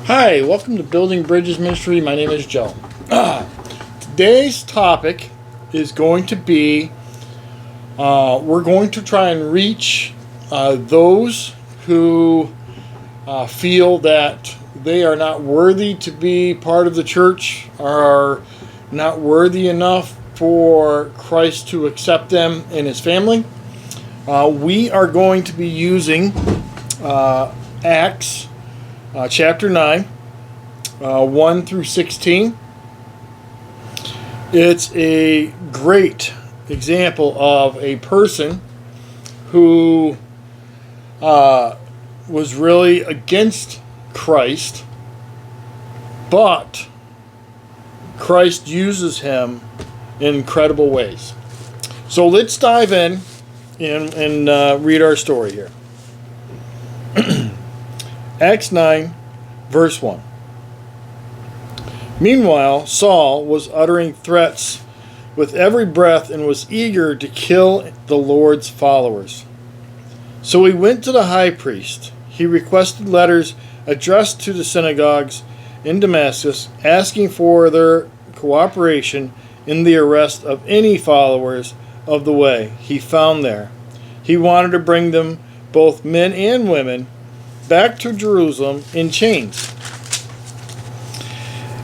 Hi, welcome to Building Bridges Ministry. My name is Joe. Today's topic is going to be we're going to try and reach those who feel that they are not worthy to be part of the church, are not worthy enough for Christ to accept them in his family. We are going to be using Acts chapter 9, 1 through 16. It's a great example of a person who was really against Christ, but Christ uses him in incredible ways. So let's dive in and read our story here. Acts 9, verse 1. Meanwhile, Saul was uttering threats with every breath and was eager to kill the Lord's followers. So he went to the high priest. He requested letters addressed to the synagogues in Damascus, asking for their cooperation in the arrest of any followers of the way he found there. He wanted to bring them, both men and women, back to Jerusalem in chains.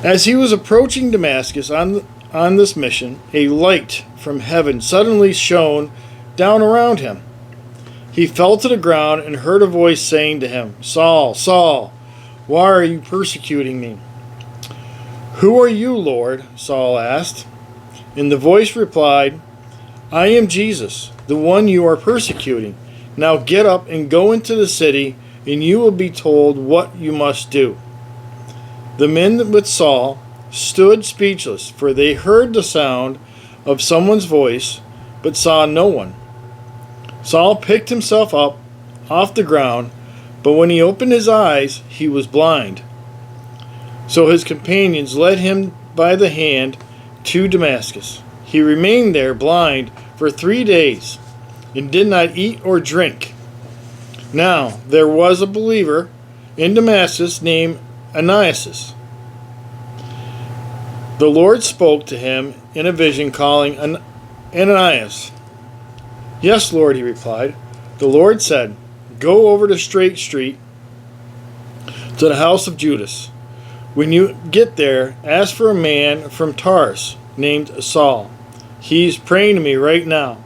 As he was approaching Damascus on this mission, a light from heaven suddenly shone down around him. He fell to the ground and heard a voice saying to him, "Saul, Saul, why are you persecuting me?" "Who are you, Lord?" Saul asked. And the voice replied, "I am Jesus, the one you are persecuting. Now get up and go into the city, and you will be told what you must do." The men with Saul stood speechless, for they heard the sound of someone's voice, but saw no one. Saul picked himself up off the ground, but when he opened his eyes, he was blind. So his companions led him by the hand to Damascus. He remained there blind for 3 days, and did not eat or drink. Now there was a believer in Damascus named Ananias. The Lord spoke to him in a vision, calling Ananias. "Yes, Lord," he replied. The Lord said, "Go over to Straight Street to the house of Judas. When you get there, ask for a man from Tarsus named Saul. He's praying to me right now.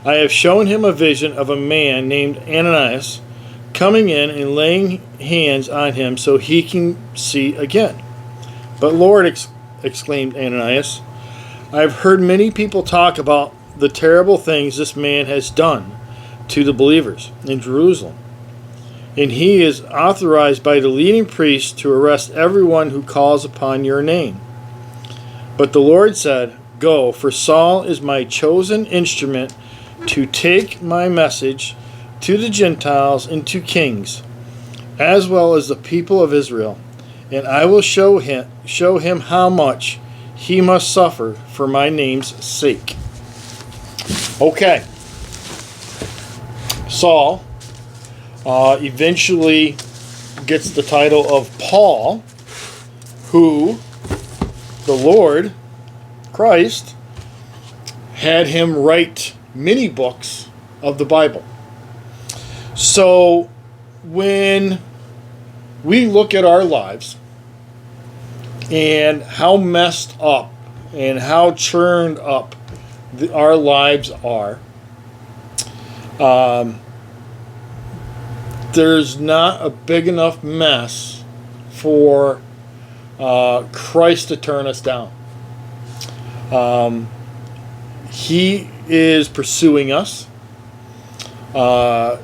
I have shown him a vision of a man named Ananias coming in and laying hands on him so he can see again." "But Lord," exclaimed Ananias, "I have heard many people talk about the terrible things this man has done to the believers in Jerusalem. And he is authorized by the leading priests to arrest everyone who calls upon your name." But the Lord said, "Go, for Saul is my chosen instrument to take my message to the Gentiles and to kings, as well as the people of Israel, and I will show him how much he must suffer for my name's sake." Okay. Saul eventually gets the title of Paul, who the Lord, Christ, had him write many books of the Bible. So when we look at our lives and how messed up and how churned up our lives are, there's not a big enough mess for Christ to turn us down. He is pursuing us.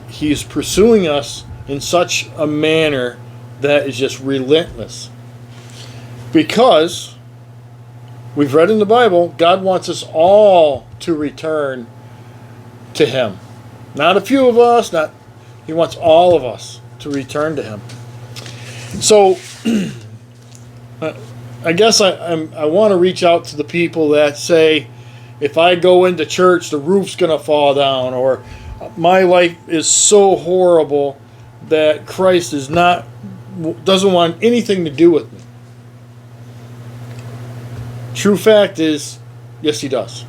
He's pursuing us in such a manner that is just relentless. Because we've read in the Bible, God wants us all to return to him. Not a few of us, he wants all of us to return to him. So I guess I want to reach out to the people that say, if I go into church, the roof's going to fall down, or my life is so horrible that Christ is not doesn't want anything to do with me. True fact is, yes, he does.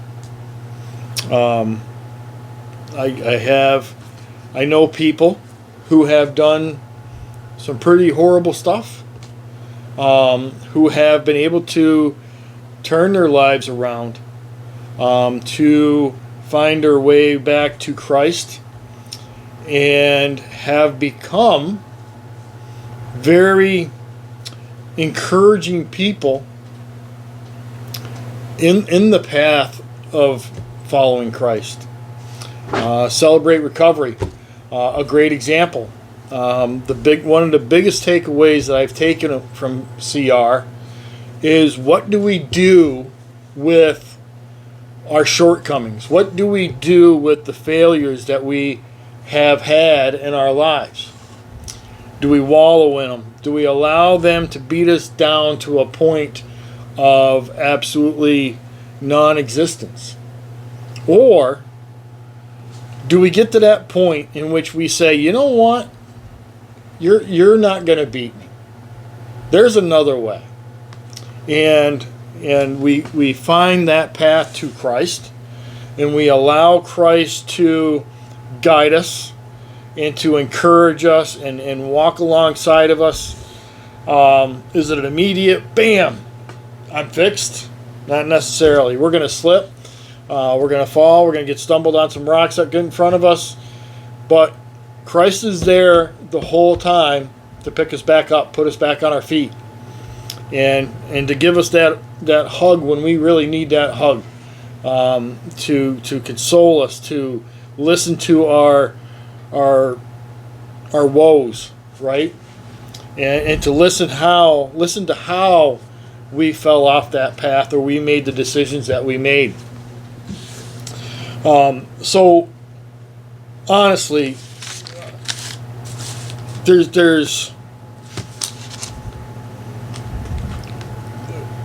I know people who have done some pretty horrible stuff, who have been able to turn their lives around, to find their way back to Christ, and have become very encouraging people in the path of following Christ. Celebrate Recovery, a great example. One of the biggest takeaways that I've taken from CR is, what do we do with our shortcomings? What do we do with the failures that we have had in our lives? Do we wallow in them? Do we allow them to beat us down to a point of absolutely non-existence? Or do we get to that point in which we say, you know what? You're not going to beat me. There's another way. And we find that path to Christ, and we allow Christ to guide us and to encourage us and walk alongside of us. Is it an immediate, bam, I'm fixed? Not necessarily. We're going to slip. We're going to fall. We're going to get stumbled on some rocks that get in front of us. But Christ is there the whole time to pick us back up, put us back on our feet, and to give us that hug when we really need that hug, to console us, to listen to our woes, right? And to listen to how we fell off that path, or we made the decisions that we made. So honestly, there's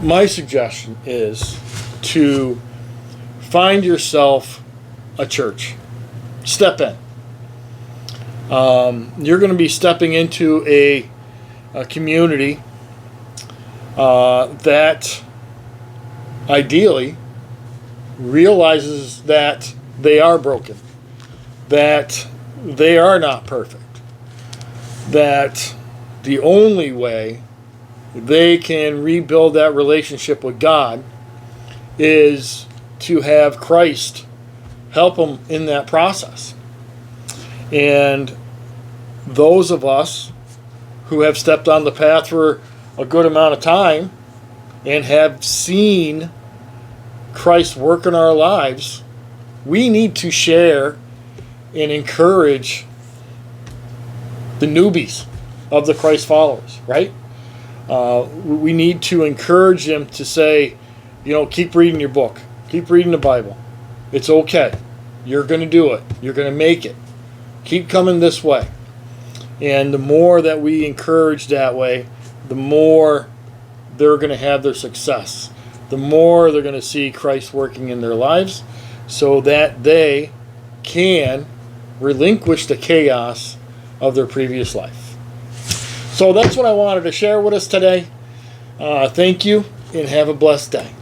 my suggestion is to find yourself a church. Step in. You're going to be stepping into a community that ideally realizes that they are broken, that they are not perfect, that the only way they can rebuild that relationship with God is to have Christ help them in that process. And those of us who have stepped on the path for a good amount of time and have seen Christ work in our lives, we need to share and encourage the newbies of the Christ followers, right? We need to encourage them to say, keep reading your book. Keep reading the Bible. It's okay. You're going to do it. You're going to make it. Keep coming this way. And the more that we encourage that way, the more they're going to have their success. The more they're going to see Christ working in their lives, so that they can relinquish the chaos of their previous life. So that's what I wanted to share with us today. Thank you, and have a blessed day.